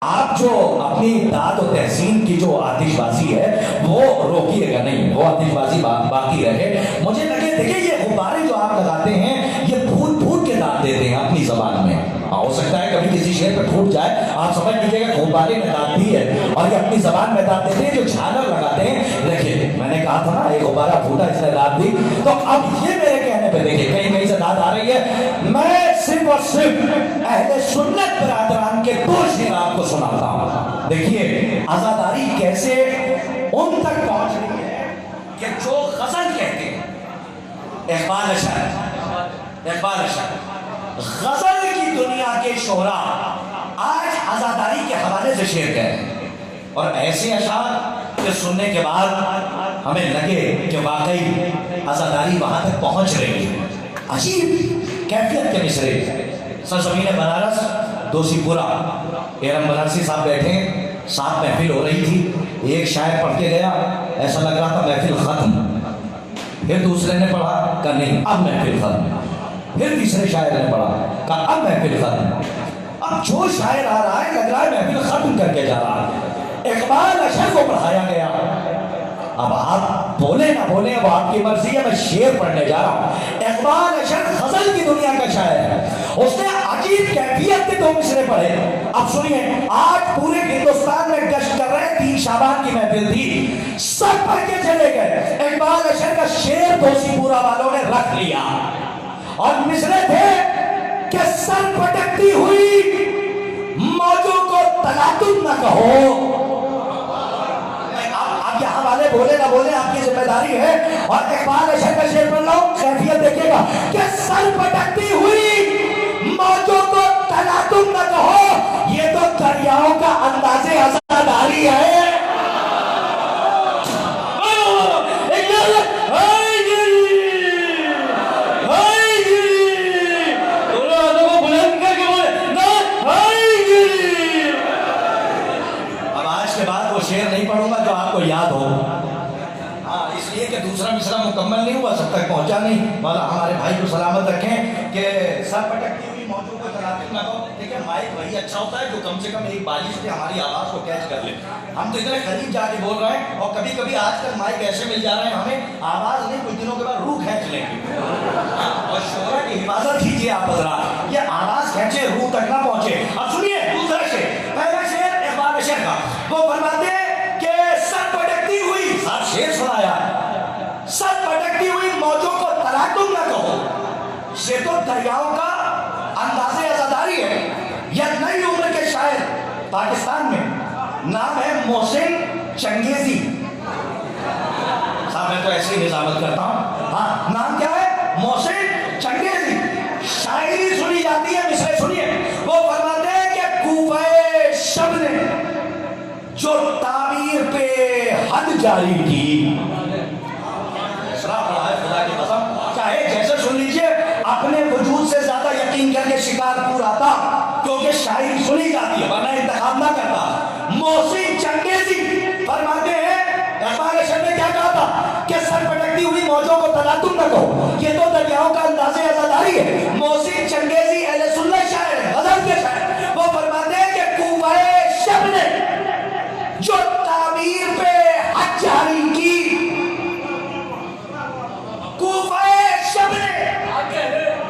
آپ جو اپنی امداد و تحسین کی جو آتش بازی ہے وہ روکیے گا نہیں، وہ آتش بازی باقی رہے۔ مجھے لگے دیکھیں یہ غبارے جو آپ لگاتے ہیں یہ پھوٹ پھوٹ کے داد دیتے ہیں اپنی زبان میں۔ ہو سکتا ہے کبھی کسی شعر پہ پھوٹ جائے، آپ سمجھ لیجیے گا غبارے میں داد دی ہے اور یہ اپنی زبان میں داد دیتے ہیں۔ جو جھالر لگاتے ہیں، دیکھیے میں نے کہا تھا نا ایک غبارہ پھوٹا اس نے داد دی، تو اب یہ میرے کہنے پہ دیکھیں کہیں کہیں سے داد آ رہی ہے۔ میں صرف اور صرف اہل سنت برادران کے دو شعر آپ کو سناتا ہوں۔ دیکھیے عزاداری کیسے ان تک پہنچ رہی ہے کہ جو غزل کہتے ہیں، اقبال اشعری غزل کی دنیا کے شعراء آج عزاداری کے حوالے سے شعر کہہ رہے ہیں، اور ایسے اشعار کہ سننے کے بعد ہمیں لگے کہ واقعی عزاداری وہاں تک پہنچ رہی ہے۔ عجیب کیفیت کے مصرے، سرزمین بنارس دوسی پورا، ایرم بنارسی صاحب بیٹھے، ساتھ محفل ہو رہی تھی، ایک شاعر پڑھ کے گیا، ایسا لگ رہا تھا محفل ختم، پھر دوسرے نے پڑھا کہ نہیں اب محفل ختم، پھر تیسرے شاعر نے پڑھا کہ اب محفل ختم۔ اب جو شاعر آ رہا ہے لگ رہا ہے محفل ختم کر کے جا رہا ہے۔ اقبال اشعری کو پڑھایا گیا، اب آپ بولے نہ بولے وہ آپ کی مرضی ہے، میں شعر پڑھنے جا رہا ہوں۔ اقبال اشعری غزل کی دنیا کا شاعر ہے، اس نے عجیب کیفیت کے دو مصرے پڑھے۔ اب سنیے، آج پورے ہندوستان میں گشت کر رہے 3 شعبان کی محفل تھی، سب پڑھ کے چلے گئے۔ اقبال اشعری کا شعر دوسی پورا والوں نے رکھ لیا اور مصرے تھے کہ سر پٹکتی ہوئی موجوں کو تلاتم نہ کہو۔ آپ یہ حوالے بولے نہ بولے آپ کی ذمہ داری ہے، اور اقبال اشعری کا شعر پڑھ رہا ہوں، کیفیت دیکھیے گا کہ سر پٹکتی ہوئی موجوں کو تلاتم نہ کہو، یہ تو دریاؤں کا انداز عزاداری ہے۔ شعر نہیں پڑھوں گا جو آپ کو یاد ہو، ہاں اس لیے کہ دوسرا مصرع مکمل نہیں ہوا، سب تک پہنچا نہیں۔ مولا ہمارے بھائی کو سلامت رکھیں کہ سر پٹکتی ہوئی موجوں کو تلاتم نہ کہو۔ دیکھیں مائک وہی اچھا ہوتا ہے جو کم سے کم ایک بالش سے ہماری آواز کو کیچ کر لے۔ ہم تو اتنے قریب جا کے بول رہے ہیں، اور کبھی کبھی آج کل مائک ایسے مل جا رہے ہیں ہمیں آواز نہیں، کچھ دنوں کے بعد روح کھینچ لیں گے، اور شعرا کی حفاظت کیجیے آپ حضرات، یہ آواز کھینچے روح تک نہ پہنچے۔ اب سنیے دوسرا شعر، پہلا شعر اقبال اشعری کا، وہ فرماتے ہیں کہ سر پٹکتی ہوئی، سب شعر سنایا، سر پٹکتی ہوئی موجوں کو تلاتم نہ کہو، یہ تو دریاؤں کا انداز عزاداری ہے۔ یہ نئی عمر کے شاعر پاکستان میں، نام ہے محسن چنگیزی صاحب، میں تو ایسے ہی نظامت کرتا ہوں، ہاں نام کیا ہے؟ محسن چنگیزی۔ شاعری سنی جاتی ہے، مصرے سنیے، وہ فرماتے ہیں کہ کوفہ شب نے جو تعبیر پہ حد جاری کی، خدا کی قسم چاہے جیسے سن لیجئے، اپنے وجود سے زیادہ یقین کر کے شکار پورا تھا، کیونکہ شاعری سنی جاتی ہے ورنہ انتخاب نہ کرتا۔ محسن چنگیزی فرماتے ہیں اقبال اشعری نے کیا کہا تھا کہ سر پٹکتی ہوئی موجوں کو تلاتم نہ کہو، یہ تو دریاؤں کا انداز عزاداری ہے۔ محسن چنگیزی اہل سنت شاعر ہے، غزل کے شاعر، وہ فرماتے ہیں کہ کوفہ شب نے جو تعبیر پہ حد جاری کی، کوفہ شب نے،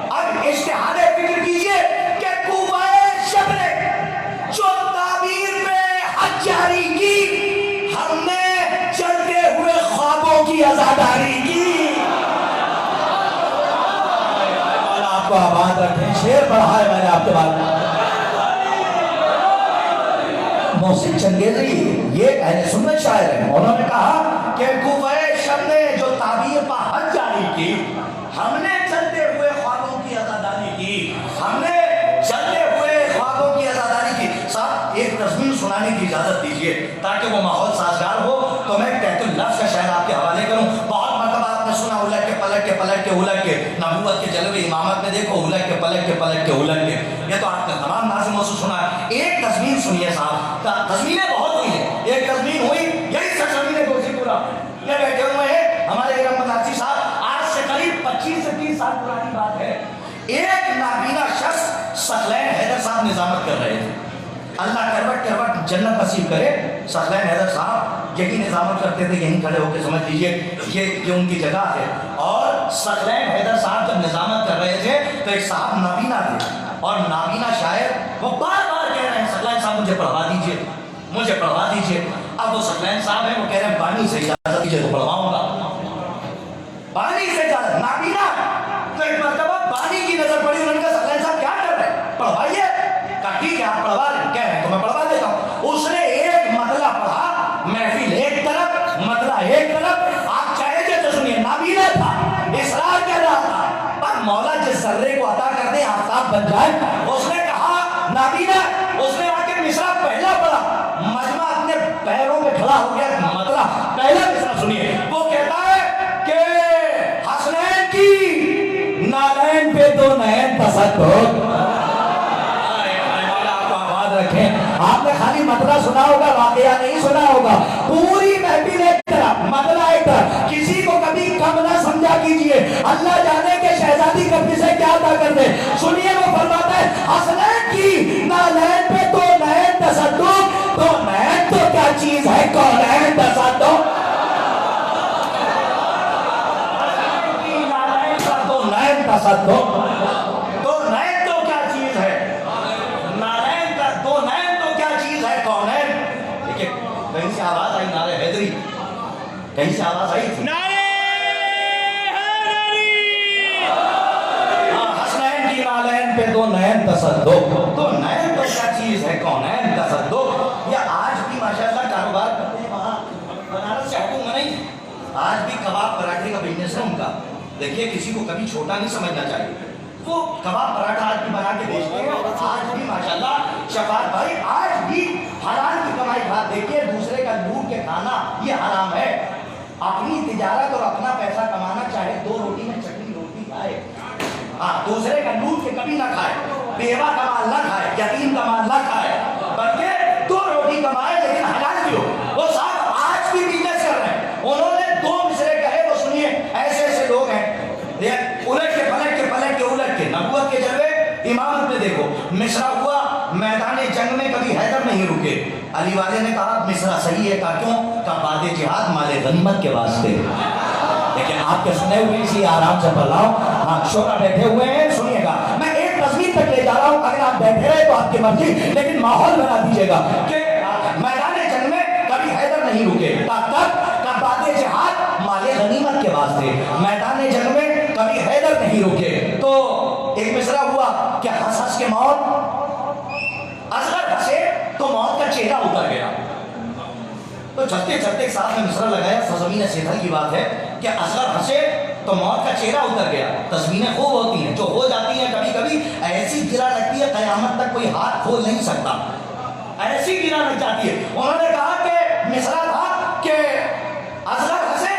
اب اشتہار فکر کیجئے کہ کوفہ شب نے جو تعبیر پہ حد جاری کی، ہم نے چلتے ہوئے خوابوں کی عزاداری کی۔ اور آپ کو آباد رکھیں، شعر پڑھا ہے میں نے آپ کے بعد۔ محسن چنگیزی یہ اہل سنت شاعر ہیں، انہوں نے کہا کہ کوفہ شب نے جو تعبیر پہ حد جاری کی، ہم نے چلتے ہوئے خوابوں کی عزاداری کی، ہم نے چلتے ہوئے خوابوں کی عزاداری کی۔ صاحب ایک تضمین سنانے کی اجازت دیجیے تاکہ وہ ماحول سازگار ہو، تو میں تحت اللفظ کا شعر آپ کے حوالے کروں۔ بہت مرتبہ آپ نے سنا الٹ کے پلٹ کے پلٹ کے الٹ کے، نبوت کے جلوے امامت میں دیکھو الٹ کے پلٹ کے پلٹ کے الٹ کے، یہ تو آپ نے تمام ناظموں سے سنا ہے۔ ایک تضمین سنیے صاحب، تضمینیں بہت ہوئی ہیں، ایک تضمین ہوئی یہی سرزمین دوسی پورا، یہ بیٹھے ہوئے ہیں ہمارے ایرم بنارسی صاحب، آج سے قریب 25 سے 30 سال پرانی بات ہے، ایک نابینا شخص ثقلین حیدر صاحب نظامت کر رہے تھے، اللہ کروٹ کروٹ جنت نصیب کرے. ثقلین حیدر صاحب یہی نظامت کرتے تھے, یہیں کھڑے ہو کے سمجھ لیجئے یہ ان کی جگہ ہے. اور ثقلین حیدر صاحب جب نظامت کر رہے تھے تو ایک صاحب نابینا تھے, اور نابینا شاعر وہ بار بار کہہ رہے ہیں ثقلین صاحب مجھے پڑھوا دیجئے, مجھے پڑھوا دیجئے. اب وہ ثقلین صاحب ہیں, وہ کہہ رہے ہیں بانی سے اجازت دیجئے تو پڑھواؤں گا. بانی سے اجازت, نابینا. تو ایک مرتبہ بانی کی نظر پڑی, انہوں نے کہا ثقلین صاحب کیا کر رہے ہیں, پڑھوائیے. کہا ٹھیک ہے آپ پڑھوا رہے ہیں, کہہ رہے ہیں تو میں پڑھوا دیتا ہوں. اس نے ایک مطلع پڑھا, محفل ایک طرف, مطلع ایک طرف. آپ چاہے تھے تو سنیے, نابینا تھا, اصرار کر رہا تھا, پر مولا جس ذرے کو عطا کر دے آفتاب بن جائے. اس نے کہا نابینا, اس نے آ کے مصرع پہلا پڑھا, مجمع اپنے پیروں پہ کھڑا ہو گیا. مطلع پہلا مصرع سنیے, وہ کہتا ہے کہ حسنین کی نالین پہ دو نین تصدق. آپ نے خالی مطلع سنا ہوگا, واقعہ نہیں سنا ہوگا. پوری محفل ایک طرف, مطلع ایک طرف. کسی کو کبھی کم نہ سمجھا کیجئے, اللہ جانے کہ شہزادی کبھی سے کیا عطا کر دے. سنیے وہ فرماتا ہے حسنین کی نالین پہ دو نین تصدق. دو نین تو کیا چیز ہے, کونین تصدق. دو نین تصدق, دو نین تو کیا چیز ہے, نالین کا دو نین تو کیا چیز ہے, کونین. دیکھیں کہیں سے آواز آئی نعرہ حیدری, کہیں سے آواز آئی تھی حسنین کی نالین پہ دو نین تصدق. دو نین تو کیا چیز ہے, کونین تصدق. یا آج بھی ماشاءاللہ کاروبار کرتے ہیں وہاں, بنارس سے ہٹوں گا نہیں, آج بھی کباب پراٹھے کا بزنس ہے ان کا. دیکھیے کسی کو کبھی چھوٹا نہیں سمجھنا چاہیے. وہ کباب پراٹھا آج بھی بنا کے بیچتے ہیں, آج بھی ماشاءاللہ شفاعت بھائی آج بھی حلال کی کمائی کھا. دیکھیے دوسرے کا لوٹ کے کھانا یہ حرام ہے. اپنی تجارت اور اپنا پیسہ کمانا, چاہے دو روٹی میں چٹنی روٹی کھائے, ہاں دوسرے کا لوٹ کے کبھی نہ کھائے. بیوہ کا مال نہ کھائے, یتیم کا مال نہ کھائے, بلکہ دو روٹی کمائے لیکن حلال بھی ہو. وہ صاحب آج بھی بزنس کر رہے ہیں. انہوں نے دو مصرے کہے, وہ سنیے ایسے ایسے لوگ ہیں, الٹ کے پلٹ کے پلٹ کے الٹ کے. نبوت کے جلوے امامت میں دیکھو, مصرع ہوا میدان جنگ میں کبھی حیدر نہیں رکے. علی والے نے کہا مصرع صحیح ہے, کہا کیوں, کہا بعد جہاد مال غنیمت کے واسطے. لیکن آپ کے سنے ہوئے اس لیے آرام سے پڑھ رہا ہوں. ہاں شعرا بیٹھے ہوئے ہیں, سنیے گا, میں ایک تضمین تک لے جا رہا ہوں, اگر آپ بیٹھے رہے تو آپ کی مرضی, لیکن ماحول بنا دیجیے گا کہ میدان جنگ میں کبھی حیدر نہیں رکے. کا بعد جہاد مال غنیمت کے واسطے. میدان جنگ میں کبھی حیدر نہیں رکے. تو ایک مصرع ہوا کہ ہنس ہنس کے موت, اصغر ہنسے تو موت کا چہرہ اتر گیا. تو چلتے چلتے ایک ساتھ میں مصرع لگایا, سرزمین سیدھل کی بات ہے کہ اصغر ہنسے تو موت کا چہرہ اتر گیا. تسبیحیں خوب ہوتی ہیں, جو ہو جاتی ہیں کبھی کبھی ایسی گرا لگتی ہے قیامت تک کوئی ہاتھ کھول نہیں سکتا, ایسی گرا لگ جاتی ہے. انہوں نے کہا کہ مصرع تھا کہ اصغر ہنسے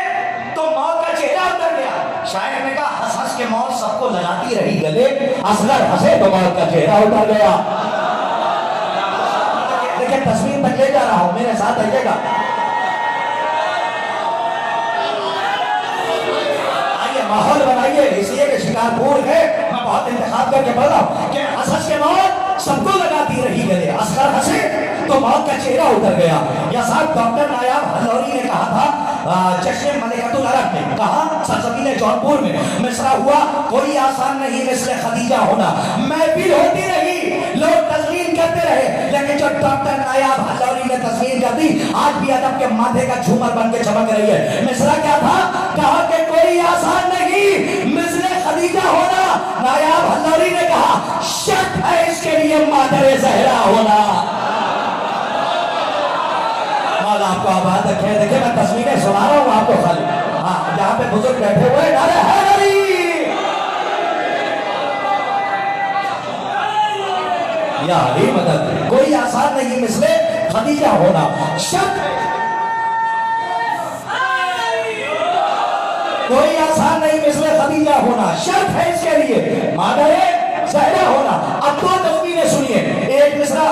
تو موت کا چہرہ اتر گیا. شاعر نے کہا ہنس ہنس کے موت سب کو لگاتی رہی گلے, اصغر ہنسے تو موت کا چہرہ اتر گیا. دیکھیں تصویر تک لے جا رہا ہوں, میرے ساتھ آئیے گا. ماحول بنائیے, اس لیے کہ شکارپور ہے, میں بہت انتخاب کر کے پڑھ رہا ہوں کہ ہنس کے موت سب کو لگاتی رہی گلے, اصغر ہنسے تو موت کا چہرہ اتر گیا. یا صاحب ڈاکٹر نایاب ہلوری نے کہا تھا جشن ملکۃ العرب میں, کہا سرزمین جونپور میں مصرع ہوا, کوئی آسان نہیں مثل خدیجہ ہونا. محفل ہوتی رہی, لوگ تزمین کرتے رہے, لیکن جو ڈاکٹر نایاب ہلوری نے تزمین کر دی, آج بھی ادب کے ماتھے کا جھومر بن کے چمک رہی ہے. مصرع کیا تھا, کہا کہ کوئی آسان نہیں مثل خدیجہ ہونا. نایاب ہلوری نے کہا شک ہے اس کے لیے مادر زہرا ہونا. مولا آپ کو آباد رکھے. دیکھیں میں تصویریں سنا رہا ہوں آپ کو خالی, ہاں جہاں پہ بزرگ بیٹھے ہوئے نعرہ حیدری, یا علی مدد. کوئی آسان نہیں مثل خدیجہ ہونا. شک کوئی آسان نہیں مثل خدیجہ ہونا, شرط ہے اس کے لیے مادر زہرا ہونا. اب دو تصویریں سنیے, ایک مصرع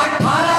18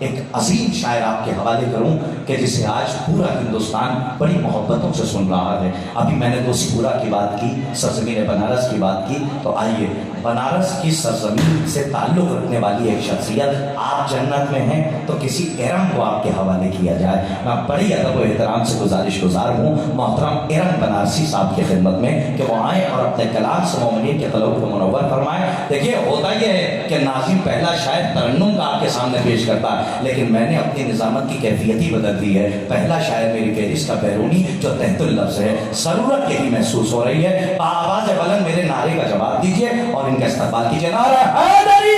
ایک عظیم شاعر آپ کے حوالے کروں کہ جسے آج پورا ہندوستان بڑی محبتوں سے سن رہا ہے. ابھی میں نے دوسی پورا کی بات کی, سرزمین بنارس کی بات کی, تو آئیے بنارس کی سرزمین سے تعلق رکھنے والی ایک شخصیت, آپ جنت میں ہیں تو کسی ارم کو آپ کے حوالے کیا جائے. میں بڑی ادب و احترام سے گزارش گزار ہوں محترم ارم بنارسی صاحب کی خدمت میں کہ وہ آئیں اور اپنے کلام سے مومنین کے قلوب کو منور فرمائیں. دیکھیے ہوتا یہ ہے کہ ناظم پہلا شاعر ترنم کا آپ کے سامنے پیش کرتا ہے, لیکن میں نے اپنی نظامت کی کیفیت ہی بدل دی ہے. پہلا شاعر میری فہرست کا بیرونی جو تحت اللفظ ہے, ضرورت یہی محسوس ہو رہی ہے. آواز بلند میرے نعرے کا جواب دیجئے اور ان کا استقبال کیجئے. نعرہ حیدری.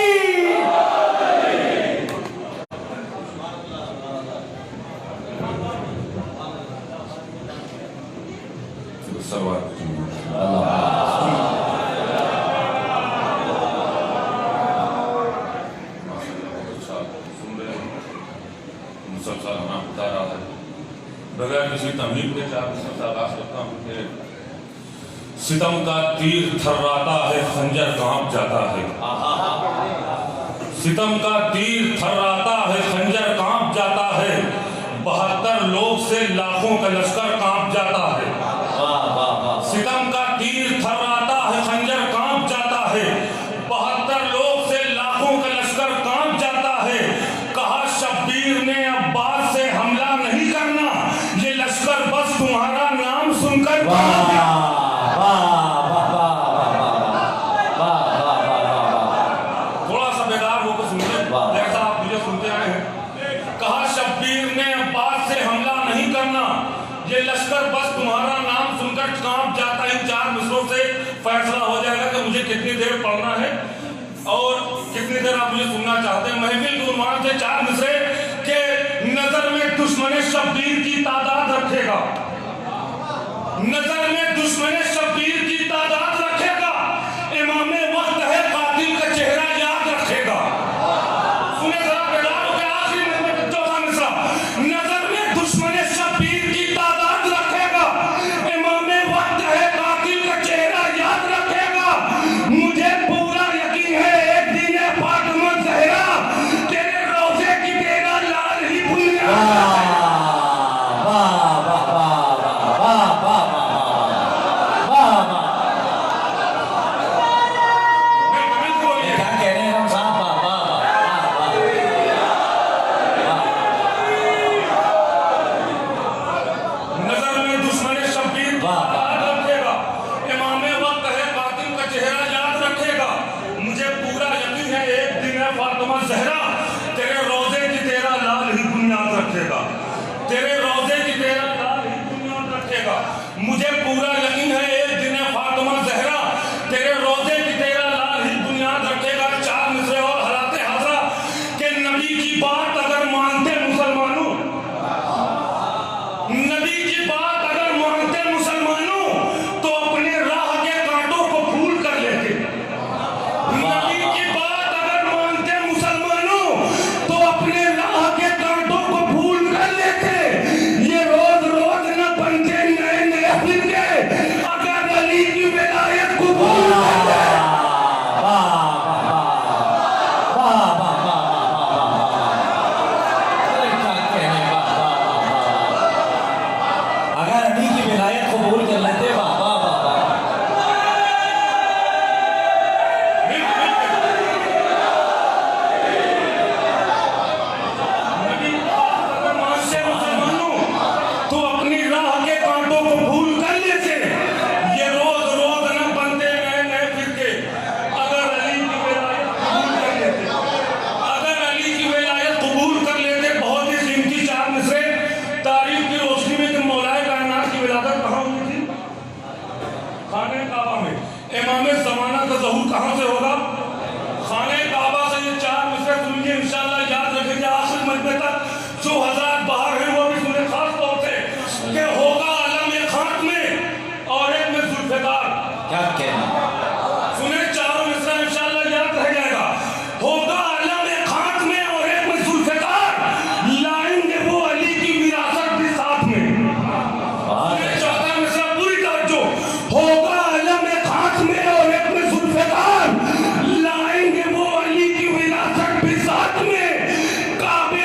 بغیر کسی تمہید کے چار مسلم آغاز کرتا ہوں کہ ستم کا تیر تھراتا ہے, خنجر کانپ جاتا ہے. ستم کا تیر تھراتا ہے, خنجر کانپ جاتا ہے. 72 لوگ سے لاکھوں کا لشکر کانپ جاتا ہے. ستم کا تیر تھراتا ہے, خنجر کانپ جاتا ہے. 72 لوگ سے لاکھوں کا لشکر کانپ جاتا ہے. کہا شبیر نے عباس سے حملہ نہیں کرنا, یہ لشکر بس تمہارا نام سن کر تھوڑا سا بیدار ہو کر سنتے جیسا آپ مجھے سنتے آئے ہیں. کہا شبیر نے عباس سے حملہ نہیں کرنا, یہ لشکر بس تمہارا نام سن کر کانپ جاتا ہے. ان 4 مصروں سے فیصلہ ہو جائے گا کہ مجھے کتنی دیر پڑھنا ہے اور کتنی دیر آپ مجھے سننا چاہتے ہیں. محفل کے عنوان سے 4 مصرے کہ نظر میں دشمن شبیر کی تعداد رکھے گا, نظر میں دشمن شبیر کی تعداد رکھے گا. امام وقت ہے قاتل کا چہرہ یاد رکھے گا. سنیں ذرا بیدار ہو کے آخری میں 14 مصرع. نظر میں دشمن شبیر کی تعداد رکھے گا, امام وقت ہے قاتل کا چہرہ یاد رکھے گا. مجھے پورا یقین ہے ایک دن فاطمہ زہرا تیرے روزے کی تیرا لال ہی بنیاد. مجھے پورا یقین ہے ایک دن فاطمہ زہرا تیرے روزے کی تیرا لال ہی بنیاد رکھے گا. 4 مصرے اور حالات حاضرہ کہ نبی کی بات اگر مانتے مسلمانوں, نبی کی بات اگر مانتے مسلمانوں تو اپنے راہ کے کانٹوں کو پھول کر لیتے. نبی کی بات اگر مانتے مسلمانوں تو اپنے راہ کے کانٹوں کو پھول کر لیتے. یہ روز روز نہ بنتے اگر علی کی ولایت قبول اگر علی کی ولایت قبول کر لیتے. تو اپنی راہ کے کانٹوں کو بھول کر لیتے. یہ روز روز نہ بنتے نئے نئے فرقے. اگر علی کی ولایت قبول کر لیتے, اگر علی کی ولایت قبول کر لیتے. بہت ہی قیمتی 4 مصرے تاریخ کی روشنی میں کہ مولائے کائنات کی ولادت کہاں ہوئی تھی؟ خانہ کعبہ میں. امام زمانہ کا ظہور کہاں سے ہوگا؟ خانہ کعبہ سے. یہ 4 مصرے سنیے, انشاءاللہ یاد رکھیں گے آخر مجمع تک. جو حضرات باہر ہیں وہ بھی سنیں خاص طور سے کہ ہوگا علم خاک میں اور ایک میں ذوالفقار. کیا کہنا سنیں 4 مصرع انشاءاللہ یاد رہ جائے گا. ہوگا علم خاک میں اور ایک میں ذوالفقار, لائیں گے وہ علی کی وراثت بھی ساتھ میں. سنیں 4 مصرع پوری توجہ. ہوگا علم خاک میں اور ایک میں ذوالفقار, لائیں گے وہ علی کی وراثت بھی ساتھ میں. کعبے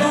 2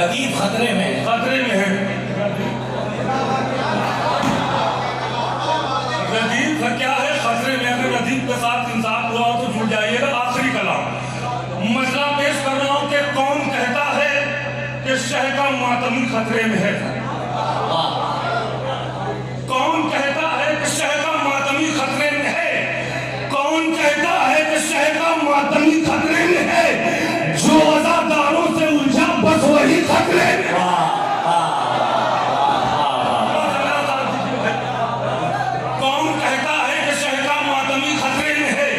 ردیف خطرے میں ہے. ردیف کیا ہے؟ خطرے میں. اگر ردیف کے ساتھ انصاف ہوا تو جڑ جائیے گا. آخری کلام مسئلہ پیش کر رہا ہوں کہ کون کہتا ہے کہ شہ کا ماتمی خطرے میں ہے؟ کون کہتا ہے کہ شہ کا ماتمی خطرے میں ہے؟ کون کہتا ہے کہ شہ کا ماتمی خطرے میں ہے؟ جو عزاداروں سے الجھا بس وہی خطرے میں ہے. کون کہتا ہے کہ شہ کا ماتمی خطرے میں ہے؟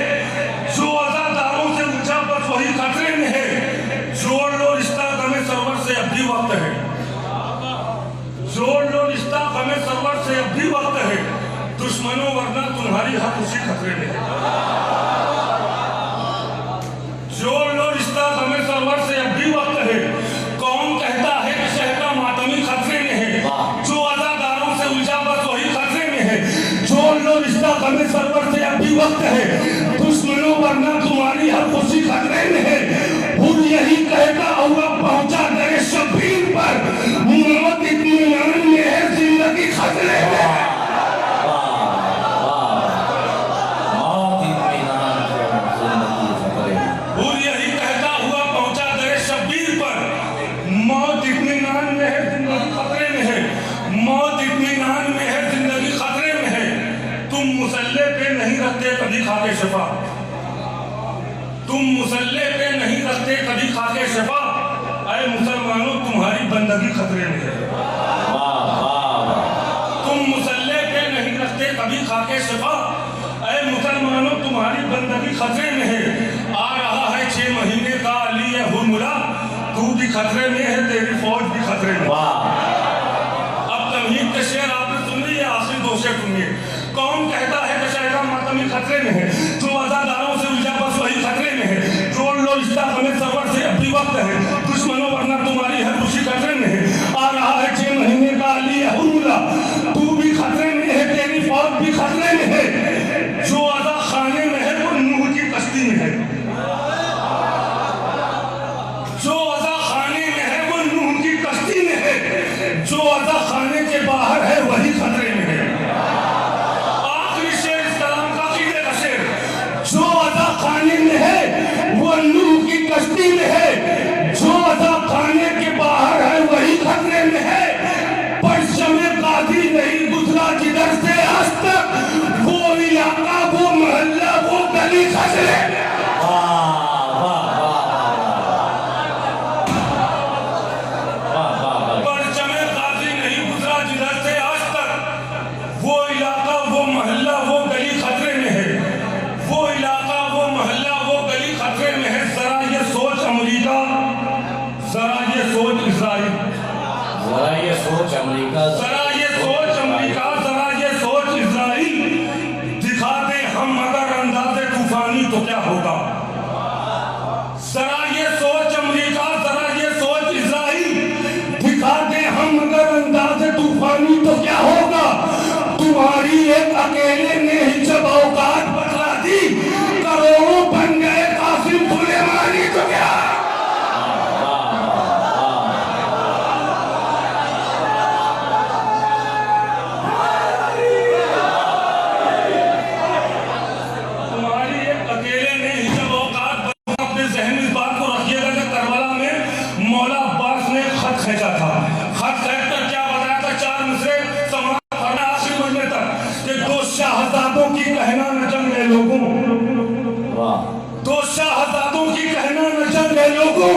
جو عزاداروں سے الجھا بس وہی خطرے میں ہے. جوڑ لو رشتہ غم سرور سے اب بھی وقت ہے. جوڑ لو رشتہ غم سرور سے اب بھی وقت ہے. دشمنوں ورنہ تمہاری حق اسی خطرے میں ہے. جوڑ لو رشتہ غم سرور سے اب بھی وقت ہے. کون کہتا ہے کہ شہ کا ماتمی خطرے میں ہے؟ جو عزاداروں سے الجھا بس وہی خطرے میں ہے. جوڑ لو رشتہ غم سرور سے اب بھی وقت ہے. دشمنوں ورنہ تمہاری حق اسی خطرے میں ہے. خود یہی کہتا ہوا پہنچا در شبیر پر، موت اطمینان میں ہے زندگی خطرے میں ہے. خود یہی کہتا ہوا پہنچا در شبیر پر، موت اطمینان میں ہے زندگی خطرے میں ہے. موت اطمینان میں ہے زندگی خطرے میں ہے. تم مسلح پہ نہیں رکھتے کبھی خاک شفا. تم مسلح پہ نہیں رکھتے کبھی خاک شفا. اے مسلمانوں تمہاری بندگی خطرے میں ہے. تم مسلح پہ نہیں رکھتے کبھی خاک شفا. اے مسلمانوں تمہاری بندگی خطرے میں ہے. آ رہا ہے 6 مہینے کا علی حرملہ، تو بھی خطرے میں ہے، تیری فوج بھی خطرے میں. اب تمہید کے شعر آپ نے سن لی ہے. آخری 2 شعر سنیے. کون کہتا ہے کہ شہ کا ماتمی خطرے میں ہے؟ جو عزاداروں سے الجھا بس وہی خطرے میں ہے. جوڑ لو رشتہ غم سرور سے اب بھی وقت ہے. دشمنوں ورنہ تمہاری حق اسی خطرے میں ہے. آ رہا ہے 6 مہینے کا علی حرملہ، تو بھی خطرے میں ہے، تیری فوج بھی خطرے میں ہے. جو عزا خانے میں ہے وہ نوح کی کشتی میں ہے. جو عزا خانے میں ہے وہ نوح کی کشتی میں ہے. جو عزا خانے کے باہر ہے وہی خطرے میں ہے. آخری شعر اس کلام کا عقیدے کا شعر. جو عزا خانے میں ہے وہ نوح کی کشتی میں ہے. جو عزا خانے کے باہر ہے وہی خطرے میں ہے. پرچم قاضی نہیں گزرا جدھر سے آج تک، وہ علاقہ وہ محلہ وہ گلی خطرے میں ہے. پرچم قاضی نہیں گزرا جدھر سے آج تک، وہ علاقہ وہ محلہ وہ گلی خطرے میں ہے. وہ علاقہ وہ محلہ وہ گلی خطرے میں ہے. ذرا یہ سوچ امریکہ، ذرا یہ سوچ اسرائیل، ذرا یہ سوچ امریکہ، ذرا یہ سوچ امریکہ، ذرا یہ سوچ اسرائیل. دکھا دیں ہم اگر انداز طوفانی تو کیا ہوگا. ذرا یہ سوچ امریکہ، ذرا یہ سوچ اسرائیل. دکھا دیں ہم اگر انداز طوفانی تو کیا ہوگا. تمہاری ایک اکیلے نے ہی جب اوقات بتلا دی، کروڑوں بن گئے قاسم سلیمانی تو کیا. تمہاری ایک اکیلے نے ہی جب اوقات بتلا. اپنے ذہن میں اس بات کو رکھیے گا کہ کربلا میں مولا عباس نے خط کھینچا تھا. خط کھینچ کر کیا بتایا تھا؟ 4 مصرے سماعت فرمایا آخری مجمع تک کہ 2 شہزادوں کی کہنا نہ جنگے لوگوں. 2 شہزادوں کی کہنا نہ جنگے لوگوں.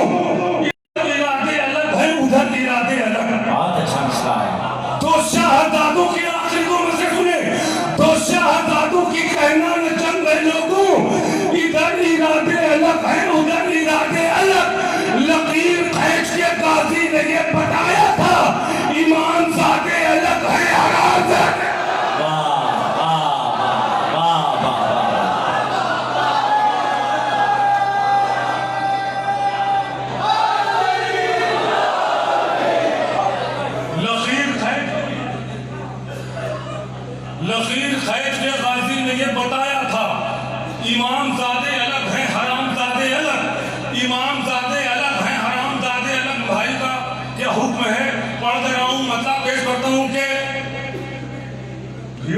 ادھر ارادے الگ ہیں ادھر ارادے الگ ہیں. بہت اچھا مسئلہ ہے. 2 شہزادوں کی آخری 2 مصرے سنیں. 2 شہزادوں کی کہنا نہ جنگے لوگوں. ادھر ارادے الگ ہیں ادھر ارادے الگ. لکیر کھینچ کے قاضی نے یہ بتایا تھا، ایمان زادے الگ ہیں حرام زادے. لکیر کھینچ کے قاضی نے یہ بتایا تھا، امام زادے الگ ہیں حرام زادے الگ. امام زادے الگ ہیں حرام زادے الگ. بھائی کا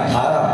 18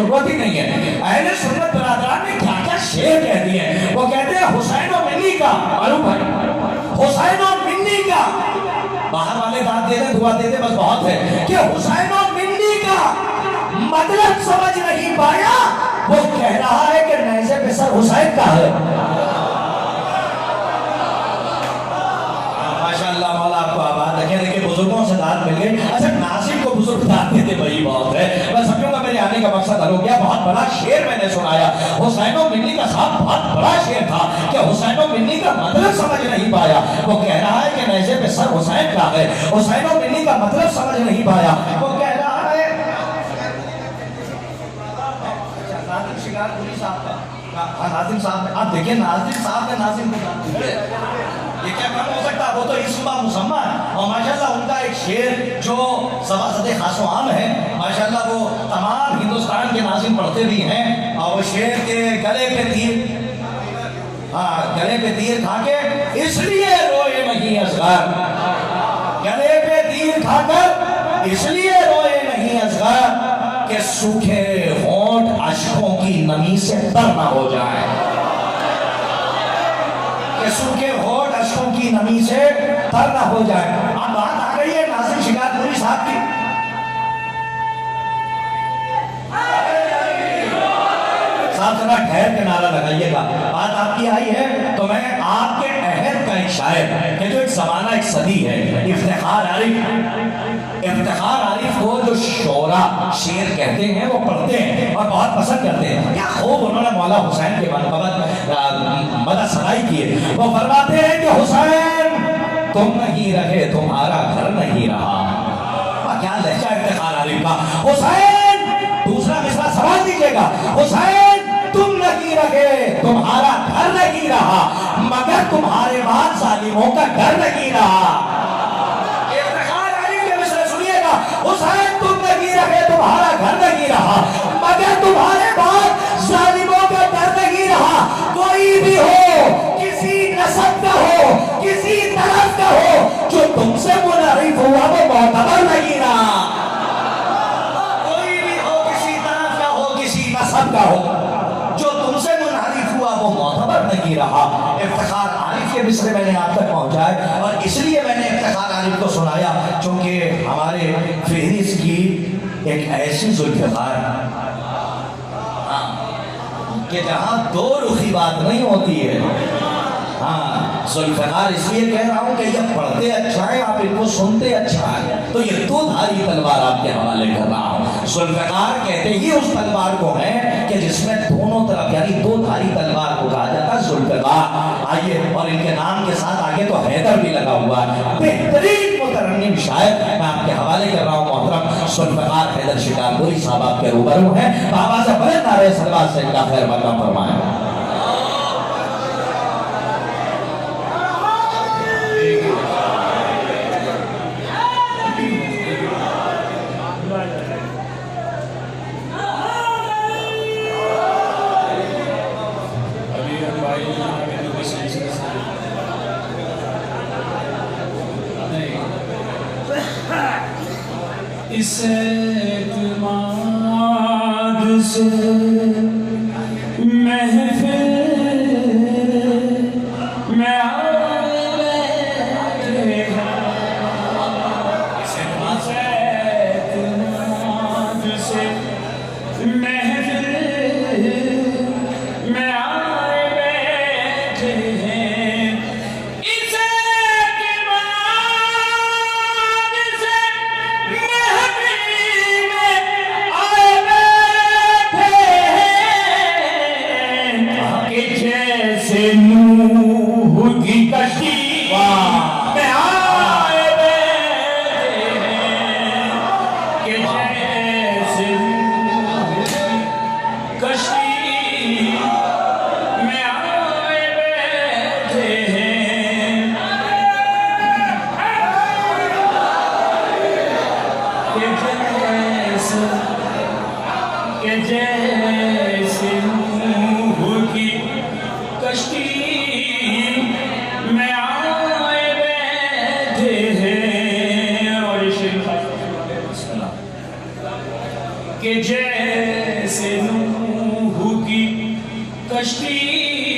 ضرورت ہی نہیں ہے. اہل سنت برادران نے کیا کیا شعر کہہ دیے ہیں. وہ کہتے ہیں حسین و منی کا, معلوم بھائی, حسین و منی کا, باہر والے داد دے دیں دعا دے دیں بس بہت ہے, کہ حسین و منی کا مطلب سمجھ نہیں پایا. وہ کہہ رہا ہے کہ نیزے پہ سر حسین کا ہے. ماشاءاللہ مولا آپ کو آباد رکھے. دیکھیں بزرگوں سے داد مل گئے. اچھا ناظم کو بزرگ داد دیتے وہی بہت ہے. میں سمجھوں گا میرے آنے کا مقصد حل ہو گیا. بہت بڑا شعر میں نے سنایا. حسین و منی کا صاحب بہت بڑا شعر تھا کہ حسین و منی کا مطلب سمجھ نہیں پایا. وہ کہہ رہا ہے کہ نیزے پہ سر حسین کا ہے. حسین و منی کا مطلب سمجھ نہیں پایا. وہ کہہ رہا ہے ناظم شکار پوری صاحب کا, ناظم صاحب, آپ دیکھیں ناظم صاحب نے ناظم کو یہ کیا کام ہو سکتا ہے. وہ تو اسم مسمى ہے. اور ماشاءاللہ ان کا ایک شعر جو سباسد خاص و عام ہے, ماشاءاللہ وہ تمام ہندوستان کے ناظم پڑھتے بھی ہیں. اور وہ شعر کے گلے پہ تیر, گلے پہ تیر کھا کے اس لیے روئے نہیں اصغر, گلے پہ تیر کھا کر اس لیے روئے نہیں اصغر کہ سوکھے ہونٹ اشکوں کی نمی سے تر نہ ہو جائے. کہ سوکھے ہونٹ اشکوں کی نمی سے تر نہ ہو جائے. اب بات آ گئی ہے ناظم شکار پوری صاحب کی. صاحب ذرا ٹھہر کے نعرہ لگائیے گا. بات آپ کی آئی ہے تو میں آپ کے عہد کا ایک شاعر کہ جو ایک زمانہ ایک صدی ہے, افتخار عارف کو جو شعرا شعر کہتے ہیں وہ پڑھتے ہیں اور بہت پسند کرتے ہیں. کیا خوب انہوں نے مولا حسین کے مدح ثنائی کی ہے. وہ فرماتے ہیں کہ حسین تم نہیں رہے تمہارا گھر نہیں رہا. کیا لہجہ افتخار عارف کا. حسین, دوسرا مصرع سمجھ دیجیے گا, حسین تم نہیں رہے تمہارا گھر نہیں رہا مگر تمہارے بعد ظالموں کا گھر نہیں رہا. حسین تم نہیں رہے تمہارا گھر نہیں رہا مگر تمہارے بعد ظالموں کا گھر نہیں رہا. کوئی بھی ہو, کسی نسب کا ہو, کسی طرف کا ہو, جو تم سے منحرف ہوا وہ معتبر نہیں رہا. کوئی بھی ہو, کسی طرف کا ہو, کسی نسب کا ہو, جو تم سے منحرف ہوا وہ معتبر نہیں رہا. افتخار عارف کے مصرے میں نے آپ تک پہنچائے اور اس لیے میں نے افتخار عارف کو سنایا چونکہ ہمارے فہرست کی ایک ایسی ذوالفقار کہ جہاں دو رخی بات نہیں ہوتی ہے. ذوالفقار اس لیے کہہ رہا ہوں کہ یہ پڑھتے اچھا ہے, آپ ان کو سنتے اچھا ہے, تو یہ دو دھاری تلوار آپ کے حوالے کر رہا ہوں. ذوالفقار کہتے ہی اس تلوار کو ہیں کہ جس میں دونوں طرف یعنی دو دھاری تلوار کو کہا جاتا ہے ذوالفقار. آئیے, اور ان کے نام کے ساتھ آگے تو حیدر بھی لگا ہوا ہے. بہترین مترنم شاعر میں آپ کے حوالے کر رہا ہوں محترم ذوالفقار حیدر شکار پوری صاحب آپ کے روبرو ہیں. بابا سے بلند نعرہ صلوات سے ان کا خیر مقدم فرمائیں. اس اعتماد سے محفل میں آئے بیٹھے اس اعتماد سے محفل میں آئے بیٹھے ہیں. اس نوح کی کشتی میں آئے بیٹھے ہیں کہ جیسے نوح کی کشتی میں آئے بیٹھے ہیں کہ جیسے نوح کی کشتی میں آئے بیٹھے ہیں. اور کہ جیسے جیسے نوح کی کشتی